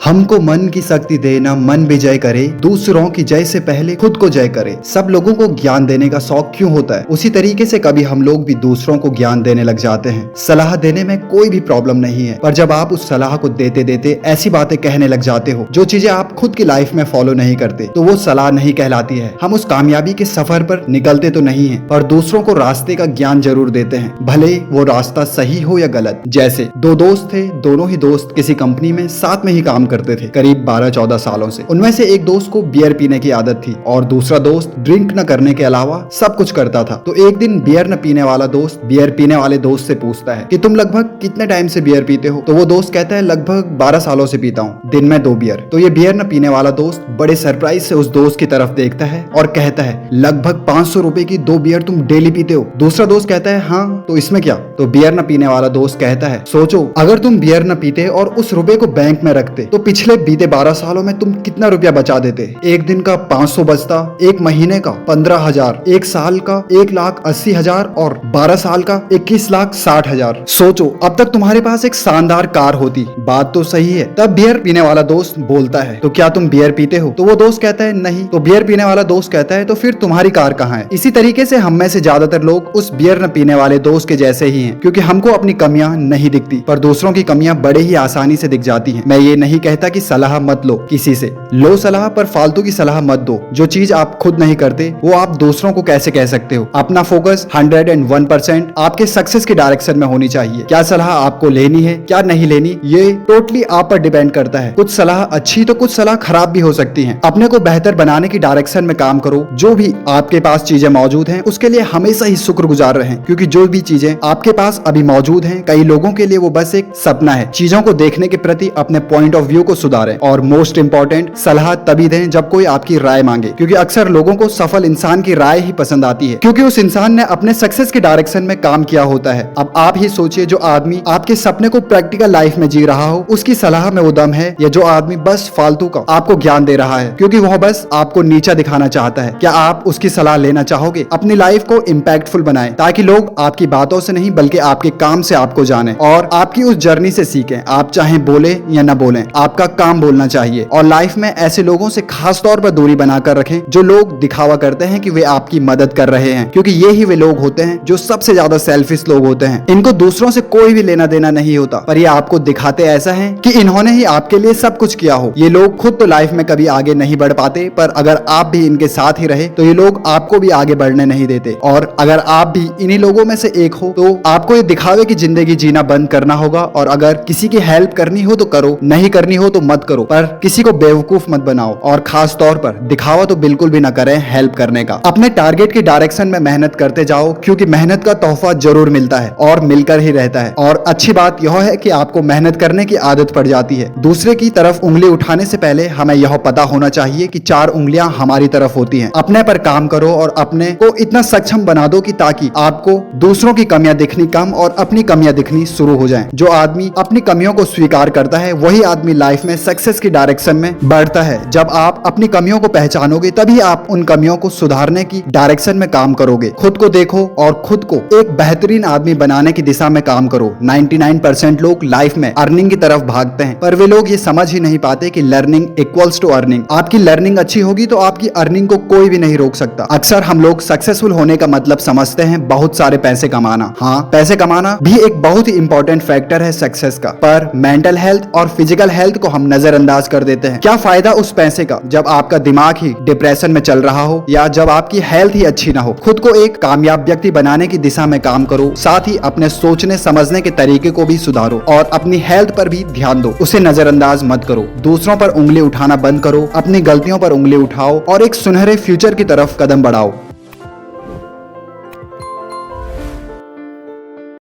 हमको मन की शक्ति देना, मन भी जय करे, दूसरों की जय से पहले खुद को जय करे। सब लोगों को ज्ञान देने का शौक क्यों होता है, उसी तरीके से कभी हम लोग भी दूसरों को ज्ञान देने लग जाते हैं। सलाह देने में कोई भी प्रॉब्लम नहीं है, पर जब आप उस सलाह को देते देते ऐसी बातें कहने लग जाते हो जो चीजें आप खुद की लाइफ में फॉलो नहीं करते, तो वो सलाह नहीं कहलाती है। हम उस कामयाबी के सफर पर निकलते तो नहीं है, पर दूसरों को रास्ते का ज्ञान जरूर देते हैं, भले वो रास्ता सही हो या गलत। जैसे दो दोस्त थे, दोनों ही दोस्त किसी कंपनी में साथ में ही काम करते थे करीब 12-14 सालों से। उनमें से एक दोस्त को बियर पीने की आदत थी और दूसरा दोस्त ड्रिंक न करने के अलावा सब कुछ करता था। तो एक दिन बियर न पीने वाला दोस्त बियर पीने वाले दोस्त से पूछता है कि तुम लगभग कितने टाइम से बियर पीते हो? तो वो दोस्त कहता है लगभग 12 सालों से पीता हूँ, दिन में 2 बियर। तो ये बियर न पीने वाला दोस्त बड़े सरप्राइज से उस दोस्त की तरफ देखता है और कहता है लगभग 500 रुपए की 2 बियर तुम डेली पीते हो? दूसरा दोस्त कहता है हाँ, तो इसमें क्या? तो बियर न पीने वाला दोस्त कहता है सोचो, अगर तुम बियर न पीते और उस रुपए को बैंक में रखते तो पिछले बीते 12 सालों में तुम कितना रुपया बचा देते? एक दिन का 500 बचता, एक महीने का 15,000, एक साल का 1,80,000 और 12 साल का 21,60,000। सोचो, अब तक तुम्हारे पास एक शानदार कार होती। बात तो सही है। तब बियर पीने वाला दोस्त बोलता है तो क्या तुम बियर पीते हो? तो वो दोस्त कहता है नहीं। तो बियर पीने वाला दोस्त कहता है तो फिर तुम्हारी कार कहाँ है? इसी तरीके से हम में से ज्यादातर लोग उस बियर न पीने वाले दोस्त के जैसे ही हैं, क्योंकि हमको अपनी कमियां नहीं दिखती, पर दूसरों की कमियां बड़े ही आसानी से दिख जाती हैं। मैं ये नहीं कहता कि सलाह मत लो किसी से, लो सलाह, पर फालतू की सलाह मत दो। जो चीज आप खुद नहीं करते वो आप दूसरों को कैसे कह सकते हो? अपना फोकस 101% आपके सक्सेस की डायरेक्शन में होनी चाहिए। क्या सलाह आपको लेनी है, क्या नहीं लेनी, ये टोटली आप पर डिपेंड करता है। कुछ सलाह अच्छी तो कुछ सलाह खराब भी हो सकती है। अपने को बेहतर बनाने की डायरेक्शन में काम करो। जो भी आपके पास चीजें मौजूद हैं उसके लिए हमेशा ही शुक्रगुजार रहें, क्योंकि जो भी चीजें आपके पास अभी मौजूद हैं, कई लोगों के लिए वो बस एक सपना है। चीजों को देखने के प्रति अपने पॉइंट ऑफ व्यू को सुधारें और मोस्ट इंपॉर्टेंट, सलाह तभी दें जब कोई आपकी राय मांगे, क्योंकि अक्सर लोगों को सफल इंसान की राय ही पसंद आती है, क्योंकि उस इंसान ने अपने सक्सेस की डायरेक्शन में काम किया होता है। अब आप ही सोचिए, जो आदमी आपके सपने को प्रैक्टिकल लाइफ में जी रहा हो, उसकी सलाह में वो दम है, या जो आदमी बस फालतू का आपको ज्ञान दे रहा है क्योंकि वह बस आपको नीचा दिखाना चाहता है? क्या आप उसकी सलाह लेना चाहोगे? अपनी लाइफ को इम्पैक्टफुल बनाएं ताकि लोग आपकी बातों से नहीं बल्कि आपके काम से आपको जाने और आपकी उस जर्नी से सीखें। आप चाहे बोले या ना बोलें, आपका काम बोलना चाहिए। और लाइफ में ऐसे लोगों से खास तौर पर दूरी बनाकर रखें जो लोग दिखावा करते हैं कि वे आपकी मदद कर रहे हैं, क्योंकि ये ही वे लोग होते हैं जो सबसे ज्यादा सेल्फिश लोग होते हैं। इनको दूसरों से कोई भी लेना देना नहीं होता, पर ये आपको दिखाते ऐसा है कि इन्होंने ही आपके लिए सब कुछ किया हो। ये लोग खुद तो लाइफ में कभी आगे नहीं बढ़ पाते, पर अगर आप भी इनके साथ ही रहे तो ये लोग आपको भी आगे बढ़ने नहीं देते। और अगर आप भी इन्हीं लोगों में से एक हो तो आपको ये दिखावे की जिंदगी जीना बंद करना होगा। और अगर किसी की हेल्प करनी हो तो करो, नहीं करनी हो तो मत करो, पर किसी को बेवकूफ मत बनाओ। और खास तौर पर दिखावा तो बिल्कुल भी ना करें हेल्प करने का। अपने टारगेट की डायरेक्शन में मेहनत करते जाओ, क्योंकि मेहनत का तोहफा जरूर मिलता है और मिलकर ही रहता है। और अच्छी बात यह है कि आपको मेहनत करने की आदत पड़ जाती है। दूसरे की तरफ उंगली उठाने से पहले हमें यह पता होना चाहिए कि 4 उंगलियां हमारी तरफ होती हैं। अपने पर काम करो और अपने को इतना सक्षम बना दो कि ताकि आपको दूसरों की कमियां दिखनी कम और अपनी कमियां दिखनी शुरू हो जाएं। जो आदमी अपनी कमियों को स्वीकार करता है वही आदमी लाइफ में सक्सेस की डायरेक्शन में बढ़ता है। जब आप अपनी कमियों को पहचानोगे तभी आप उन कमियों को सुधारने की डायरेक्शन में काम करोगे। खुद को देखो और खुद को एक बेहतरीन आदमी बनाने की दिशा में काम करो। 99% लोग लाइफ में अर्निंग की तरफ भागते हैं, पर वे लोग ये समझ ही नहीं पाते कि लर्निंग इक्वल्स टू अर्निंग। आपकी लर्निंग अच्छी होगी तो आपकी अर्निंग को कोई भी नहीं रोक सकता। अक्सर हम लोग सक्सेसफुल होने का मतलब समझते हैं बहुत सारे पैसे कमाना। हाँ, पैसे कमाना भी एक बहुत ही इंपॉर्टेंट फैक्टर है सक्सेस का, पर मेंटल हेल्थ और फिजिकल हेल्थ को हम नजरअंदाज कर देते हैं। क्या फायदा उस पैसे का जब आपका दिमाग ही डिप्रेशन में चल रहा हो या जब आपकी हेल्थ ही अच्छी ना हो? खुद को एक कामयाब व्यक्ति बनाने की दिशा में काम करो, साथ ही अपने सोचने समझने के तरीके को भी सुधारो और अपनी हेल्थ पर भी ध्यान दो। उसे नजरअंदाज मत करो। दूसरों पर उंगली उठाना बंद करो, अपनी गलतियों पर उंगली उठाओ और एक सुनहरे फ्यूचर की तरफ कदम बढ़ाओ।